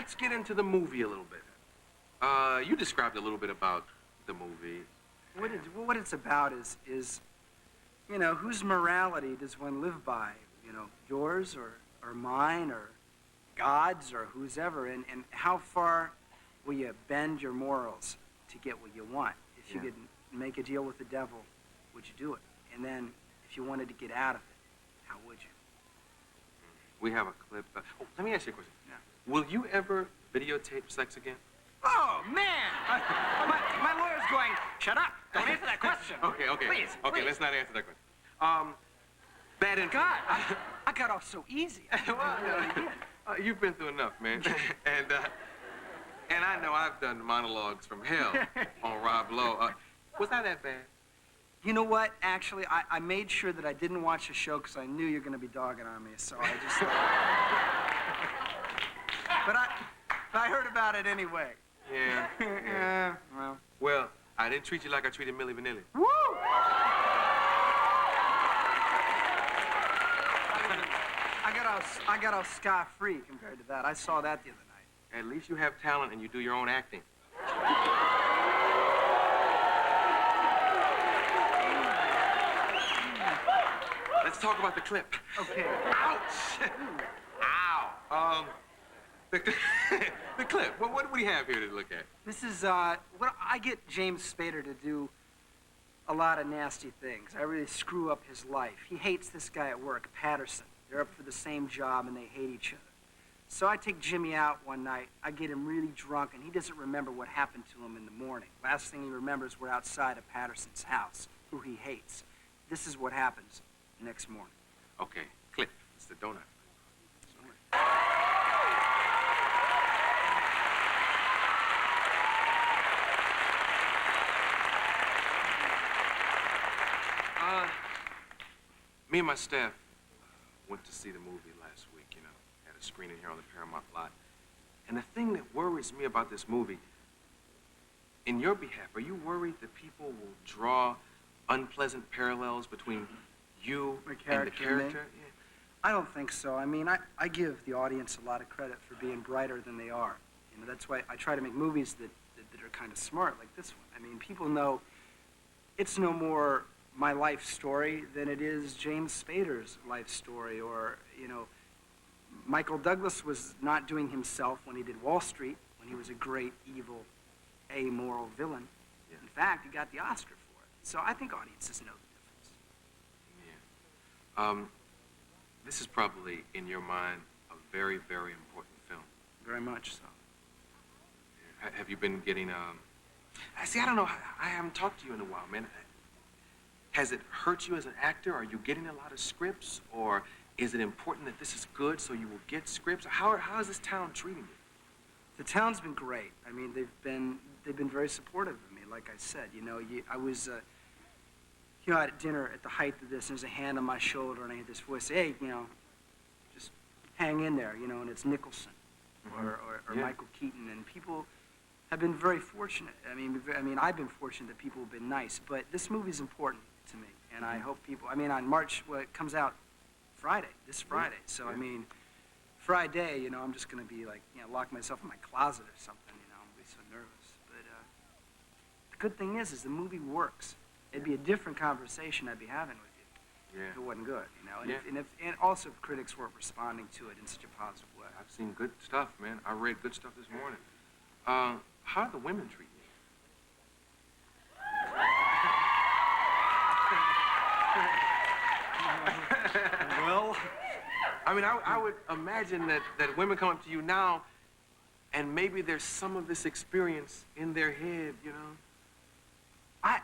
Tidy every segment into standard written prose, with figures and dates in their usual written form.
let's get into the movie a little bit. You described a little bit about the movie. What it's about is, you know, whose morality does one live by? You know, yours or mine or God's or whose ever, and how far will you bend your morals to get what you want? If you could make a deal with the devil, would you do it? And then, if you wanted to get out of it, how would you? We have a clip. Let me ask you a question. Yeah. Will you ever videotape sex again? Oh, man! My lawyer's going, shut up. Don't answer that question. Okay. Please, Okay, please. let's not answer that question. Bad influence. God, I got off so easy. Well, you've been through enough, man. And I know I've done monologues from hell on Rob Lowe. Was I that bad? You know what? Actually, I made sure that I didn't watch the show because I knew you were going to be dogging on me, so I just... But I heard about it anyway. Yeah. Well, I didn't treat you like I treated Milli Vanilli. Woo! I got off scot-free compared to that. I saw that the other night. At least you have talent and you do your own acting. Let's talk about the clip. Okay. Ouch! Ow. The clip. What do we have here to look at? This is, I get James Spader to do a lot of nasty things. I really screw up his life. He hates this guy at work, Patterson. They're up for the same job and they hate each other. So I take Jimmy out one night. I get him really drunk and he doesn't remember what happened to him in the morning. Last thing he remembers, we're outside of Patterson's house, who he hates. This is what happens the next morning. Okay, clip. It's the donut. Me and my staff went to see the movie last week, you know, at a screening here on the Paramount lot. And the thing that worries me about this movie, in your behalf, are you worried that people will draw unpleasant parallels between you and the character? Yeah. I don't think so. I mean, I give the audience a lot of credit for being brighter than they are. You know, that's why I try to make movies that are kind of smart, like this one. I mean, people know it's no more my life story than it is James Spader's life story, or, you know, Michael Douglas was not doing himself when he did Wall Street, when he was a great, evil, amoral villain. Yeah. In fact, he got the Oscar for it. So I think audiences know the difference. Yeah. This is probably, in your mind, a very, very important film. Very much so. Have you been getting, see, I don't know. I haven't talked to you in a while, man. Has it hurt you as an actor? Are you getting a lot of scripts? Or is it important that this is good so you will get scripts? How is this town treating you? The town's been great. I mean, they've been very supportive of me, like I said. You know, I was, you know, at dinner at the height of this, and there's a hand on my shoulder, and I hear this voice say, hey, you know, just hang in there, you know, and it's Nicholson or Yeah. Michael Keaton, and people have been very fortunate. I mean, I've been fortunate that people have been nice, but this movie's important to me, and I hope people, I mean, on March, well, it comes out Friday, this Friday, so I mean, Friday, you know, I'm just going to be like, you know, lock myself in my closet or something, you know, I'm going to be so nervous, but the good thing is the movie works. It'd be a different conversation I'd be having with you if it wasn't good, you know, and also if critics weren't responding to it in such a positive way. I've seen good stuff, man. I read good stuff this morning. How do the women treat you? Well, I mean, I would imagine that women come up to you now and maybe there's some of this experience in their head, you know?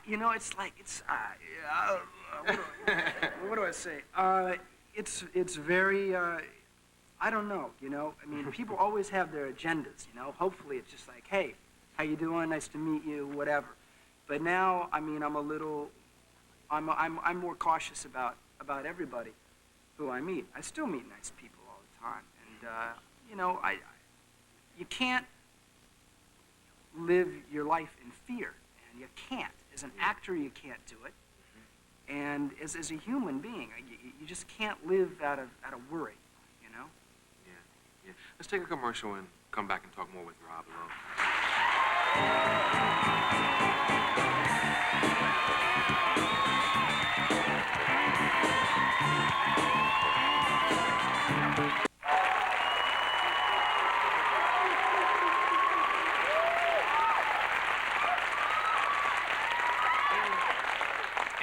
You know, it's like, it's, what do I say? It's very, I don't know, you know? I mean, people always have their agendas, you know? Hopefully it's just like, hey, how you doing? Nice to meet you, whatever. But now, I mean, I'm I'm more cautious about everybody who I meet. I still meet nice people all the time. And, you know, you can't live your life in fear. And you can't. As an actor, you can't do it. And as a human being, you just can't live out of worry, you know? Yeah. Let's take a commercial and come back and talk more with Rob Lowe.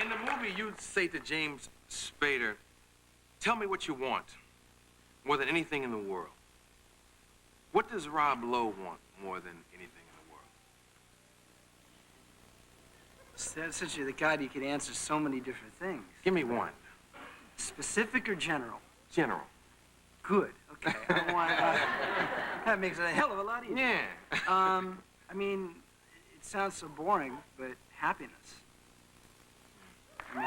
In the movie, you say to James Spader, "Tell me what you want, more than anything in the world." What does Rob Lowe want more than anything in the world? Essentially, the God, you could answer so many different things. Give me one. Specific or general? General. Good. Okay. I want, that makes it a hell of a lot easier. Yeah. I mean, it sounds so boring, but happiness. I mean,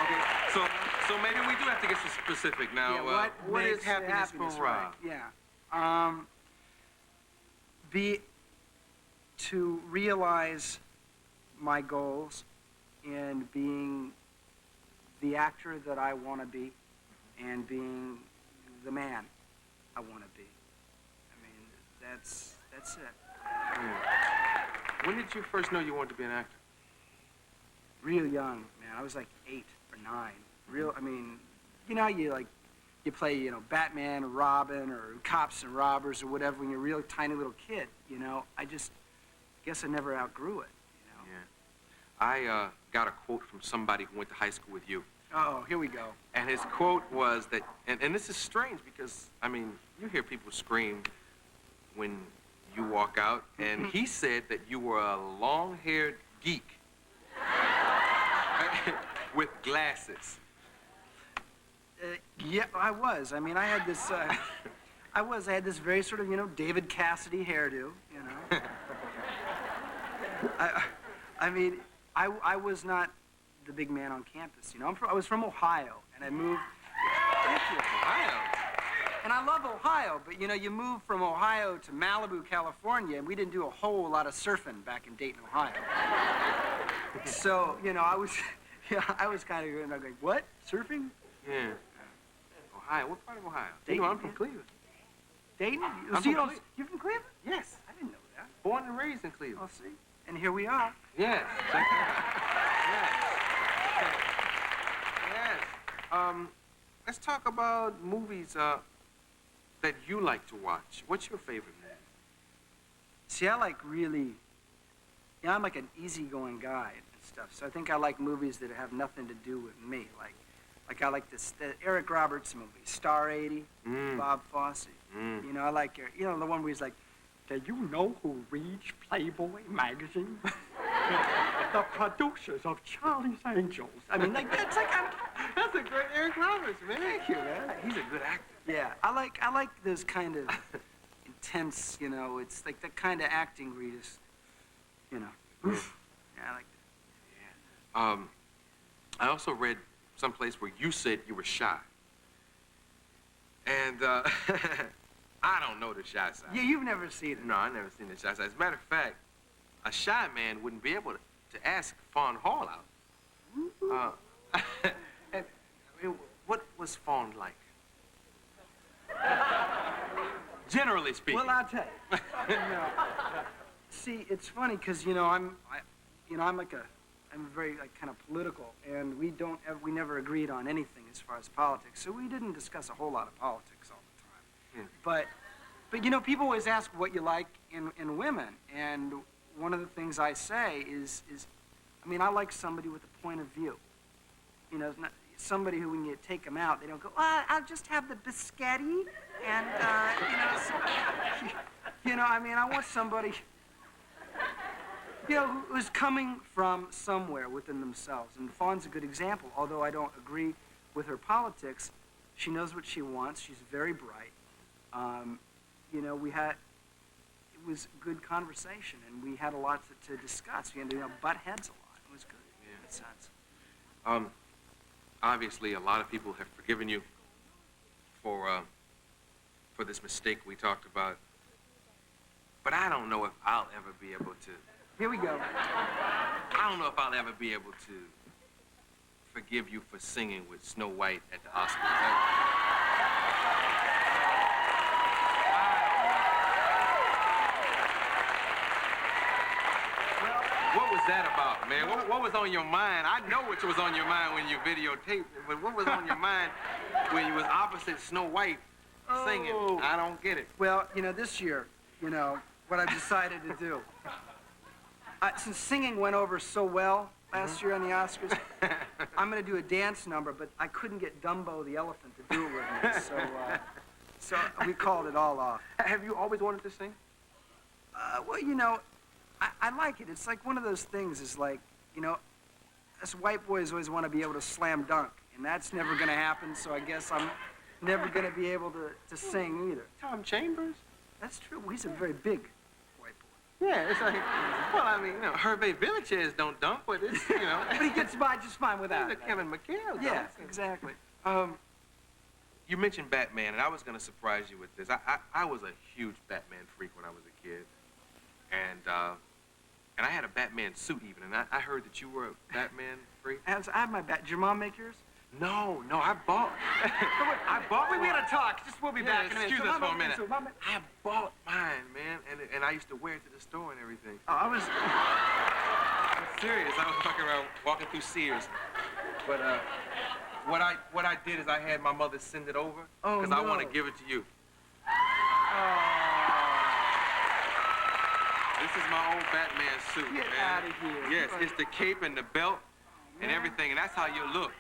okay. So maybe we do have to get some specific now. Yeah, what is happiness for Rob? Right, yeah. To realize my goals and being the actor that I want to be and being the man I want to be. I mean, that's it. Yeah. When did you first know you wanted to be an actor? Real young, man. I was like 8 or 9. I mean, you know, you play, you know, Batman or Robin or Cops and Robbers or whatever when you're a real tiny little kid, you know. I guess I never outgrew it, you know. Yeah. I got a quote from somebody who went to high school with you. Oh, here we go. And his quote was that, and this is strange because, I mean, you hear people scream when you walk out, and he said that you were a long-haired geek with glasses. Yeah, I was. I mean, I had this, I had this very sort of, you know, David Cassidy hairdo, you know. I mean, I was not the big man on campus, you know. I was from Ohio, and I moved. Thank you. Ohio. And I love Ohio, but, you know, you move from Ohio to Malibu, California, and we didn't do a whole lot of surfing back in Dayton, Ohio. So, you know, I was kind of going, what? Surfing? Yeah. Ohio. What part of Ohio? Dayton. You know, I'm from Cleveland. Dayton? I'm from Cleveland. You're from Cleveland? Yes. I didn't know that. Born and raised in Cleveland. I'll see. And here we are. Yes. Check it out. Yes. Yes. Let's talk about movies that you like to watch. What's your favorite movie? See, I'm like an easygoing guy and stuff. So I think I like movies that have nothing to do with me. Like I like the Eric Roberts movie, Star 80, Bob Fosse. You know, I like, you know, the one where he's like, do you know who reads Playboy magazine? The producers of Charlie's Angels. I mean, like, that's That's a great Eric Roberts, man. Thank you, man. He's a good actor. Yeah, I like those kind of intense, you know, it's like that kind of acting where you just, you know, oof. Yeah, I like that. Yeah. I also read someplace where you said you were shy. And I don't know the shy side. Yeah, you've never seen it. No, I've never seen the shy side. As a matter of fact, a shy man wouldn't be able to ask Fawn Hall out. And, I mean, what was Fawn like? Generally speaking. Well, I'll tell you. No. See, it's funny because, you know, I'm very like kind of political, and we never agreed on anything as far as politics, so we didn't discuss a whole lot of politics all the time. Yeah. But you know, people always ask what you like in women, and one of the things I say is I mean, I like somebody with a point of view. You know, not somebody who, when you take them out, they don't go, I'll just have the biscotti, and, you know, you know, I mean, I want somebody, you know, who's coming from somewhere within themselves. And Fawn's a good example. Although I don't agree with her politics, she knows what she wants. She's very bright. You know, it was good conversation, and we had a lot to discuss. We had to, you know, butt heads a lot. It was good in that sense. Obviously, a lot of people have forgiven you for this mistake we talked about. But I don't know if I'll ever be able to. Here we go. I don't know if I'll ever be able to forgive you for singing with Snow White at the Oscars. was that about, man? What was on your mind? I know what was on your mind when you videotaped it, but what was on your mind when you was opposite Snow White singing? I don't get it. Well, you know, this year, you know, what I decided to do. Since singing went over so well last year on the Oscars, I'm going to do a dance number, but I couldn't get Dumbo the elephant to do it with me, so we called it all off. Have you always wanted to sing? Well, you know, I like it. It's like one of those things is like, you know, us white boys always want to be able to slam dunk, and that's never going to happen, so I guess I'm never going to be able to sing either. Tom Chambers? That's true. Well, he's a very big white boy. Yeah, it's like, well, I mean, you know, Hervé Villachez don't dunk, but it's, you know. But he gets by just fine without He's it. a Kevin McHale. Yeah, exactly. You mentioned Batman, and I was going to surprise you with this. I was a huge Batman freak when I was a kid. And I had a Batman suit even, and I heard that you were a Batman freak. I have my bat. Did your mom make yours? No, I bought. I bought. We gotta talk. We'll be back in a minute. Excuse us for a minute. So, I bought mine, man, and I used to wear it to the store and everything. I'm serious. I was walking through Sears, but what I did is I had my mother send it over because I want to give it to you. This is my old Batman suit, Get man. out of here. Yes, it's the cape and the belt and everything, and that's how you look.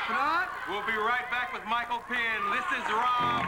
Put on. We'll be right back with Michael Penn. This is Rob.